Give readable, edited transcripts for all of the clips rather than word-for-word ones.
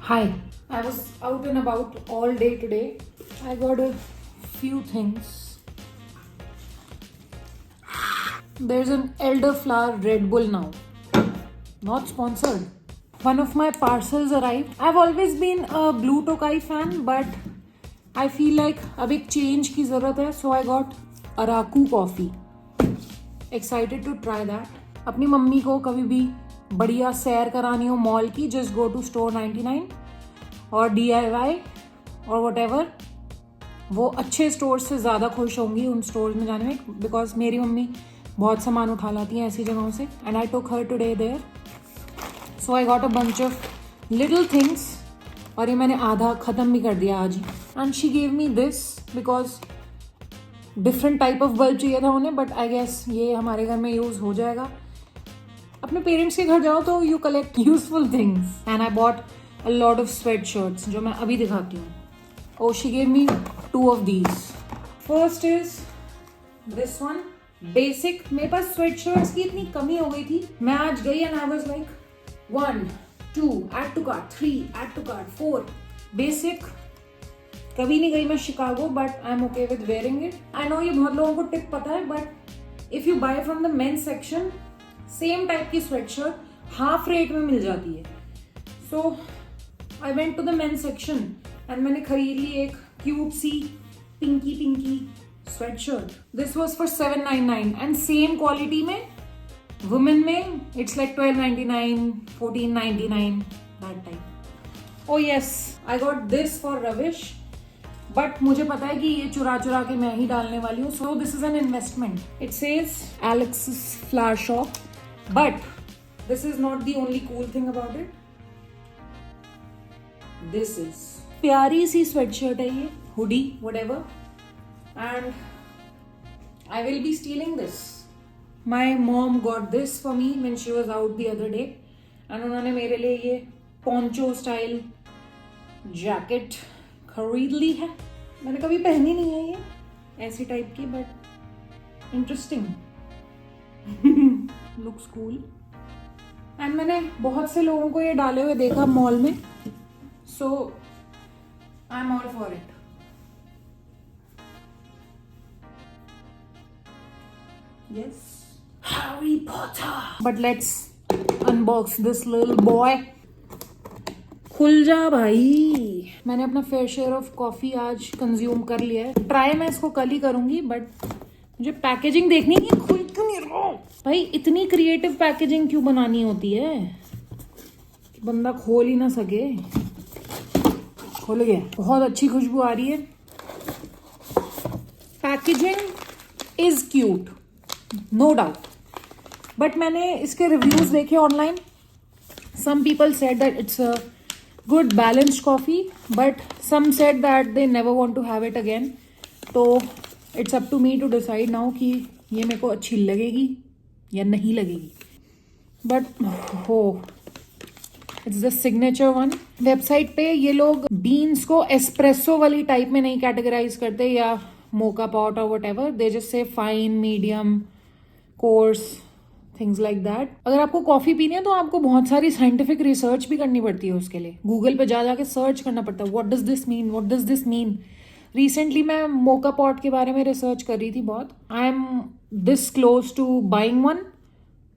Hi, I was out and about all day today. I got a few things. There's an elderflower Red Bull now. Not sponsored. One of my parcels arrived. I've always been a Blue Tokai fan, but I feel like अब एक change की ज़रूरत है, so I got Araku coffee. Excited to try that. अपनी mummy को कभी भी बढ़िया सैर करानी हो मॉल की, just go to store 99 और DIY और whatever. वो अच्छे स्टोर से ज़्यादा खुश होंगी उन स्टोर में जाने में, बिकॉज मेरी मम्मी बहुत सामान उठा लाती हैं ऐसी जगहों से. And I took her today there, so I got a bunch of little things. और ये मैंने आधा ख़त्म भी कर दिया आज ही. And she gave me this because different type of bulb चाहिए था उन्हें, बट आई गेस ये हमारे घर में यूज़ हो जाएगा. अपने पेरेंट्स के घर जाओ तो you collect useful things. And I bought a lot of sweat shirts जो मैं अभी दिखाती हूँ. Oh, she gave me 2 of these. First is this one. Basic. मेरे पास sweatshirts की इतनी कमी हो गई थी. मैं आज गई and I was like 1, 2, add to cart, 3, add to cart, 4. Basic. कभी नहीं गई मैं Chicago, but I'm okay with wearing it. I know ये बहुत लोगों को टिप पता है, but if you buy from the men's section, same type की sweatshirt half rate में मिल जाती है. So I went to the men's section. And मैंने खरीद ली एक क्यूट सी pinky sweatshirt. This was for $7.99 and same quality में वुमेन में it's like $12.99, $14.99 that time. Oh yes, I got this for Ravish, but मुझे पता है कि ये चुरा के मैं ही डालने वाली हूँ. So this is an investment. It says Alexis flower shop, but this is not the only cool thing about it. This is प्यारी सी स्वेटशर्ट है ये, hoodie whatever, and I will be stealing this. My mom got this for me when she was out the other day, and उन्होंने मेरे लिए ये poncho style jacket खरीद ली है. मैंने कभी पहनी नहीं है ये ऐसी टाइप की, but interesting. Looks cool. And मैंने बहुत से लोगों को ये डाले हुए देखा मॉल में, सो I'm all for it. Yes. Harry Potter. But let's unbox this little boy. खुल जा भाई. मैंने अपना फेयर शेयर ऑफ कॉफी आज कंज्यूम कर लिया है. ट्राई मैं इसको कल ही करूंगी, बट मुझे पैकेजिंग देखनी है. खुल क्यों नहीं रहा भाई? इतनी क्रिएटिव पैकेजिंग क्यों बनानी होती है कि बंदा खोल ही ना सके. खोल गया. बहुत अच्छी खुशबू आ रही है. Packaging is cute, no doubt, but मैंने इसके रिव्यूज देखे online. Some people said that it's a good balanced coffee, but some said that they never want to have it again. तो it's up to me to decide now कि ये मेरे को अच्छी लगेगी या नहीं लगेगी. बट हो, it's the signature one. Website पे ये लोग बीन्स को एस्प्रेसो वाली टाइप में नहीं कैटेगराइज करते या मोका पॉट और whatever. They just say fine, medium, course, things like that. अगर आपको कॉफी पीनी है तो आपको बहुत सारी साइंटिफिक रिसर्च भी करनी पड़ती है उसके लिए. गूगल पे जा जाके सर्च करना पड़ता है, what does this mean, what does this mean. Recently मैं मोका पॉट के बारे में रिसर्च कर रही थी बहुत. I am this close to buying one,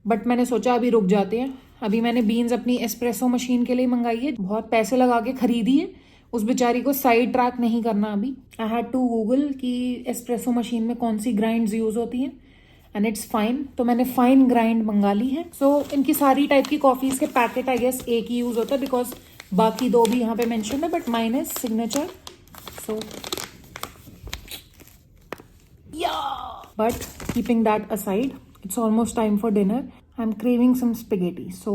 but मैंने सोचा अभी रुक जाते हैं. अभी मैंने बीन्स अपनी एस्प्रेसो मशीन के लिए मंगाई है, बहुत पैसे लगा के खरीदी है. उस बेचारी को साइड ट्रैक नहीं करना अभी. आई हैड टू गूगल कि एस्प्रेसो मशीन में कौन सी ग्राइंड्स यूज होती हैं, एंड इट्स फाइन. तो मैंने फाइन ग्राइंड मंगा ली है. सो इनकी सारी टाइप की कॉफीज के पैकेट आई गेस एक ही यूज होता है, बिकॉज बाकी 2 भी यहाँ पे मेंशन है, but mine is signature. So but keeping that aside, it's almost time for dinner. I'm craving some spaghetti, so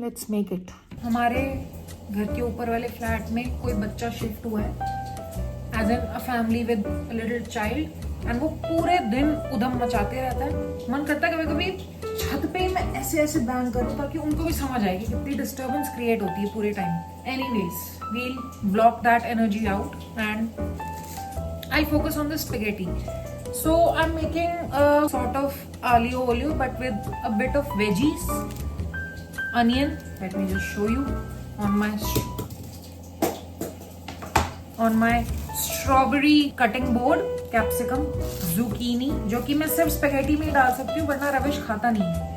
let's make it. हमारे घर के ऊपर वाले फ्लैट में कोई बच्चा शिफ्ट हुआ है, as in a family with a little child, and वो पूरे दिन उधम मचाते रहता है. मन करता है कभी कभी छत पे मैं ऐसे बैंग करूँ ताकि उनको भी समझ आए कि कितनी डिस्टर्बेंस क्रिएट होती है पूरे time. Anyways, we'll block that energy out and I'll focus on the spaghetti. So I'm making a sort of aglio olio, but with a bit of veggies, onion. Let me just show you on my on my strawberry cutting board, capsicum, zucchini, जो कि मैं सिर्फ spaghetti में ही डाल सकती हूँ वरना रविश खाता नहीं है।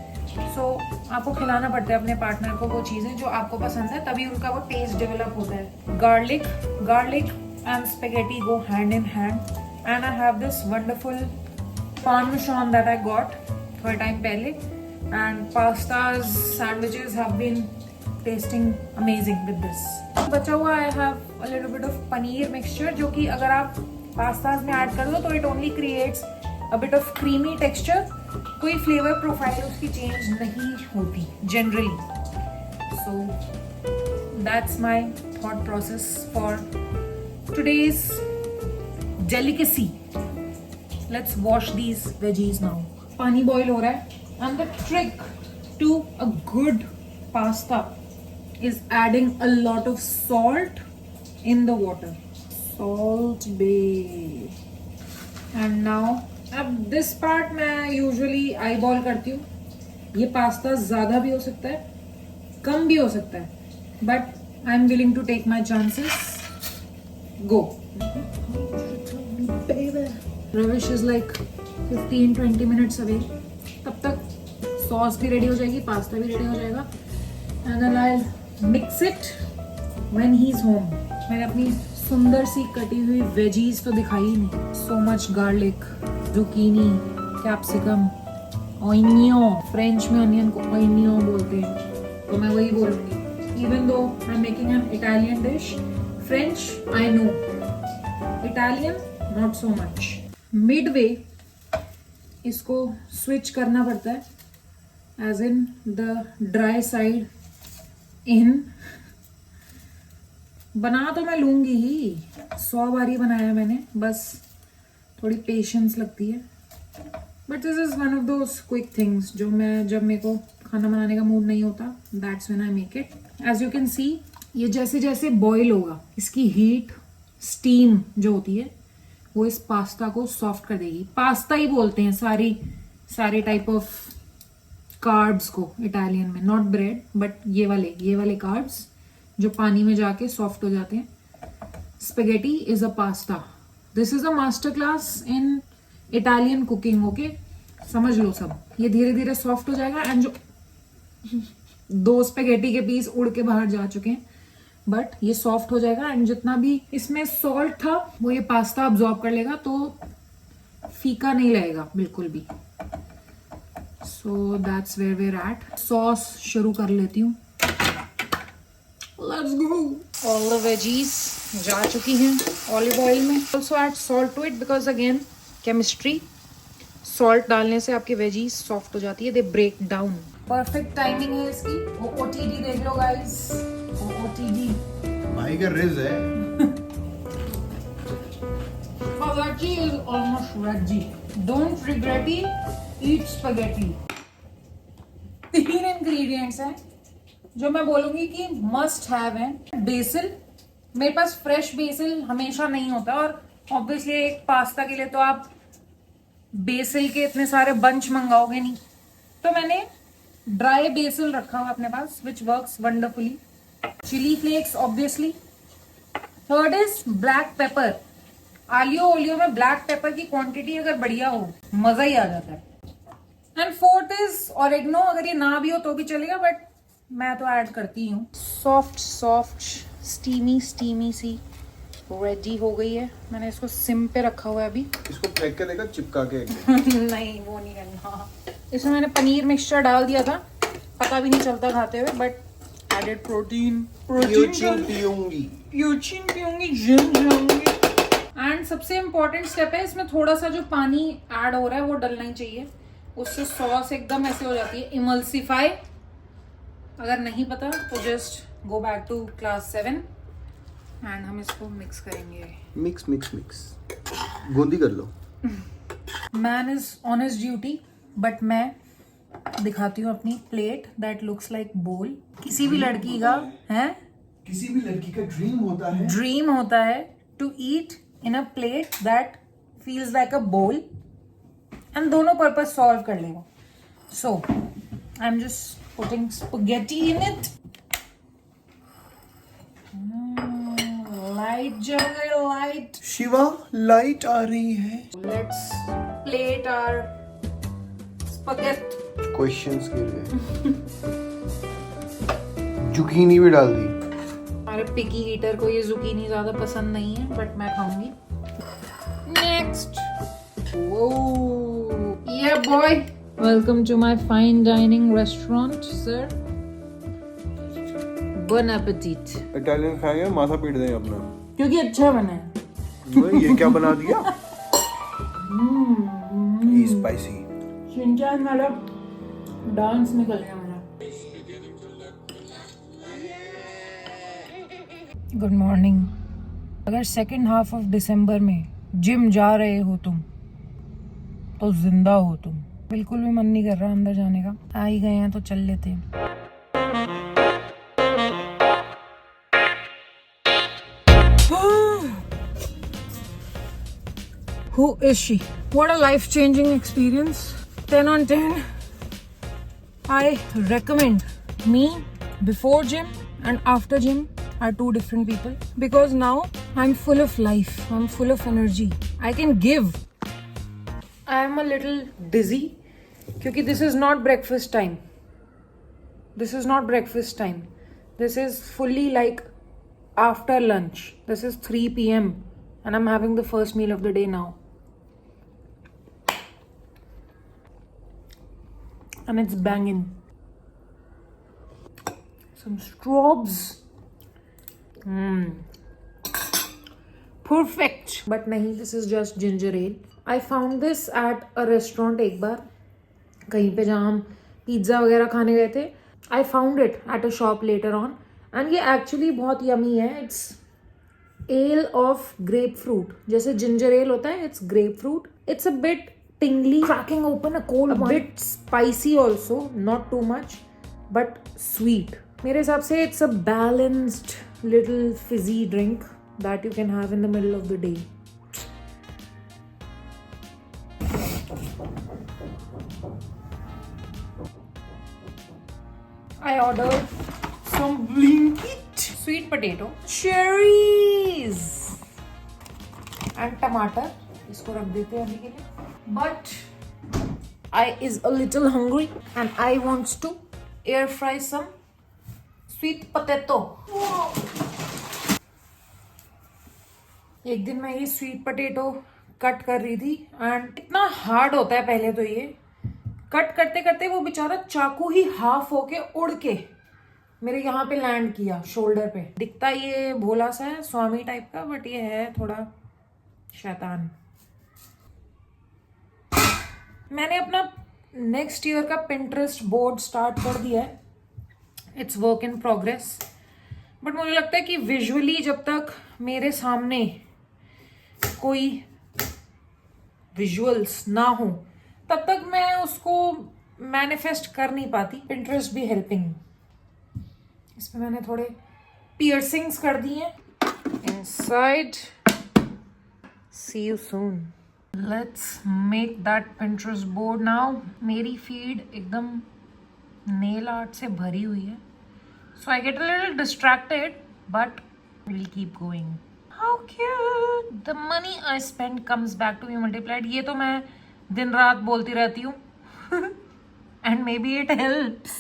So आपको खिलाना पड़ता है अपने पार्टनर को वो चीजें जो आपको पसंद है, तभी उनका वो टेस्ट डेवलप होता है। Garlic and spaghetti go hand in hand, and I have this wonderful parmesan that I got थोड़े टाइम पहले, and pastas, sandwiches have been tasting amazing with this. बचा हुआ I have a little bit of paneer mixture, जो कि अगर आप pastas में add कर दो तो it only creates a bit of creamy texture, कोई फ्लेवर प्रोफाइल उसकी चेंज नहीं होती generally. So that's my thought process for today's delicacy. Let's wash these veggies now. पानी बॉईल हो रहा है, and the trick to a good pasta is adding a lot of salt in the water. Salt bay. And now, अब this part मैं usually eyeball करती हूँ. ये pasta ज़्यादा भी हो सकता है, कम भी हो सकता है, but I'm willing to take my chances. Go. Ravish is like 15-20 minutes away. तब तक सॉस भी रेडी हो जाएगी, पास्ता भी रेडी हो जाएगा, and then I'll mix it when he's home. मैंने अपनी सुंदर सी कटी हुई वेजीज तो दिखाई ही नहीं. So much garlic, zucchini, capsicum, oignon. French में अनियन को oignon बोलते हैं, तो मैं वही बोलूँगी. Even though I'm making an Italian dish, French I know, Italian not so much. Midway इसको स्विच करना पड़ता है, as in the dry side in. बना तो मैं लूंगी ही, 100 बारी बनाया मैंने, बस थोड़ी पेशेंस लगती है. But this is one of those quick things जो मैं, जब मेरे को खाना बनाने का मूड नहीं होता, that's when I make it. As you can see, ये जैसे जैसे बॉईल होगा, इसकी हीट, स्टीम जो होती है, वो इस पास्ता को सॉफ्ट कर देगी. पास्ता ही बोलते हैं सारी टाइप ऑफ कार्ब्स को इटालियन में, नॉट ब्रेड, बट ये वाले कार्ब्स जो पानी में जाके सॉफ्ट हो जाते हैं. Spaghetti is a pasta. This is a master class in Italian cooking. Okay, समझ लो सब. ये धीरे धीरे सॉफ्ट हो जाएगा, एंड जो 2 स्पेगेटी के पीस उड़ के बाहर जा चुके हैं, बट ये सॉफ्ट हो जाएगा, एंड जितना भी इसमें सॉल्ट था वो ये पास्ता अब्सॉर्ब कर लेगा, तो फीका नहीं लगेगा बिल्कुल भी. So that's where we are at. Sauce शुरू कर लेती हूँ. Let's go. All the veggies जा चुकी हैं ऑलिव ऑयल में. Also add salt to it, because again chemistry, salt डालने से आपकी वेजीज सॉफ्ट हो जाती है, they break down. Perfect timing है इसकी. वो ओटीडी देख लो गाइस, वो ओटीडी भाई का रिज है. Spaghetti is almost ready. Don't regret it. Eat spaghetti. 3 ingredients हैं जो मैं बोलूंगी कि मस्ट हैव हैं. बेसिल, मेरे पास फ्रेश बेसिल हमेशा नहीं होता, और ऑब्वियसली एक पास्ता के लिए तो आप बेसिल के इतने सारे बंच मंगाओगे नहीं, तो मैंने ड्राई बेसिल रखा हुआ अपने पास, which works wonderfully. Chilli flakes obviously. Third is black pepper. Aglio olio में ब्लैक पेपर की क्वांटिटी अगर बढ़िया हो, मजा ही आ जाता है. And fourth is oregano. अगर ये ना भी हो तो भी चलेगा, बट मैं तो ऐड करती हूँ. सॉफ्ट स्टीमी सी रेडी हो गई है. मैंने इसको सिम पे रखा हुआ है अभी. इसको फेंक के देखा, चिपका के. नहीं, वो नहीं करना. इसमें मैंने पनीर मिक्सचर डाल दिया था, पता भी नहीं चलता खाते हुए, बट एडेड प्रोटीन पीऊंगी. जिम जाऊंगी. एंड सबसे इम्पोर्टेंट स्टेप है, इसमें थोड़ा सा जो पानी ऐड हो रहा है वो डलना ही चाहिए, उससे सॉस एकदम ऐसे हो जाती है इमल्सिफाई. अगर नहीं पता तो just go back to class 7 and हम इसको मिक्स करेंगे. मिक्स गोंदी कर लो. Man is on his duty, but मैं दिखाती हूँ अपनी प्लेट दैट लुक्स लाइक बोल. किसी भी लड़की का है, किसी भी लड़की का ड्रीम होता है to eat in a plate that feels like a bowl, and दोनों पर्पस सॉल्व कर लेगा. So I am just putting spaghetti in it. Light जल गई. light. शिवा लाइट आ रही है. Let's plate our spaghetti. Questions के लिए. जुकीनी भी डाल दी. हमारे पिकी ईटर को ये जुकीनी ज्यादा पसंद नहीं है, बट मैं खाऊंगी. Next. Whoa. Yeah, boy. Welcome to my fine dining restaurant, sir. Bon appetit. Italian खाएंगे, माथा पीट देंगे अपना. क्योंकि अच्छा बना है. ये क्या बना दिया? स्पाइसी. शिनचैन वाला डांस निकल गया मेरा. Good morning. अगर सेकेंड हाफ ऑफ दिसंबर में जिम जा रहे हो तुम, तो जिंदा हो तुम. बिल्कुल भी मन नहीं कर रहा अंदर जाने का. आ ही गए हैं तो चल लेते हैं. Who is she? What a life-changing experience. 10 on 10. I recommend. Me before gym and after gym are two different people, because now I'm full of life. I'm full of energy. I can give. I am a little dizzy because this is not breakfast time. This is not breakfast time. This is fully like after lunch. This is 3 p.m. and I'm having the first meal of the day now. And it's banging. Some straws. Perfect. But nahi, this is just ginger ale. I found this at a restaurant एक बार, कहीं पे जहाँ हम pizza वगैरह खाने गए थे. I found it at a shop later on. And ये actually बहुत yummy है. It's ale of grapefruit. जैसे ginger ale होता है, it's grapefruit. It's a bit tingly, cracking open a cold one. A bit spicy also, not too much, but sweet. मेरे हिसाब से it's a balanced little fizzy drink that you can have in the middle of the day. I ordered some Blinkit sweet potato, cherries and tomato. इसको रख देते हैं अभी के लिए. But I is a little hungry and I wants to air fry some sweet potato. एक दिन मैं ये स्वीट पोटैटो कट कर रही थी एंड इतना हार्ड होता है पहले तो ये कट करते करते वो बेचारा चाकू ही हाफ होके उड़ के मेरे यहाँ पे लैंड किया शोल्डर पे. दिखता ये भोला सा है, स्वामी टाइप का, बट ये है थोड़ा शैतान. मैंने अपना नेक्स्ट ईयर का पिंटरेस्ट बोर्ड स्टार्ट कर दिया है. It's work in progress, but मुझे लगता है कि विजुअली जब तक मेरे सामने कोई विजुअल्स ना हो तब तक मैं उसको मैनिफेस्ट कर नहीं पाती. पिंटरेस्ट भी हेल्पिंग. इसमें मैंने थोड़े पियर्सिंग्स कर दिए हैं inside. See you soon. Let's make that Pinterest board now. मेरी फीड एकदम नेल आर्ट से भरी हुई है. So I get a little distracted, but we'll keep going. How cute! The money I spend comes back to me multiplied. ये तो मैं दिन रात बोलती रहती हूँ. And maybe it helps.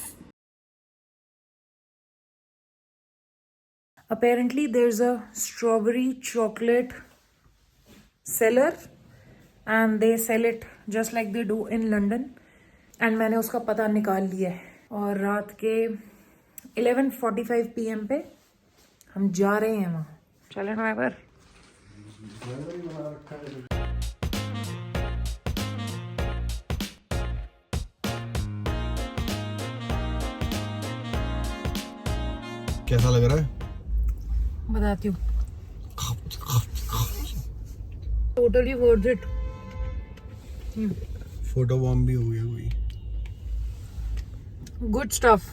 Apparently there's a strawberry chocolate seller. And they sell it just like they do in London. And मैंने उसका पता निकाल लिया है. और रात के 11:45 PM पे हम जा रहे हैं वहाँ. चले ड्राइवर. कैसा लग रहा है? बताती हूँ. Totally worth it. Photo bomb भी हो गया कोई. Good stuff.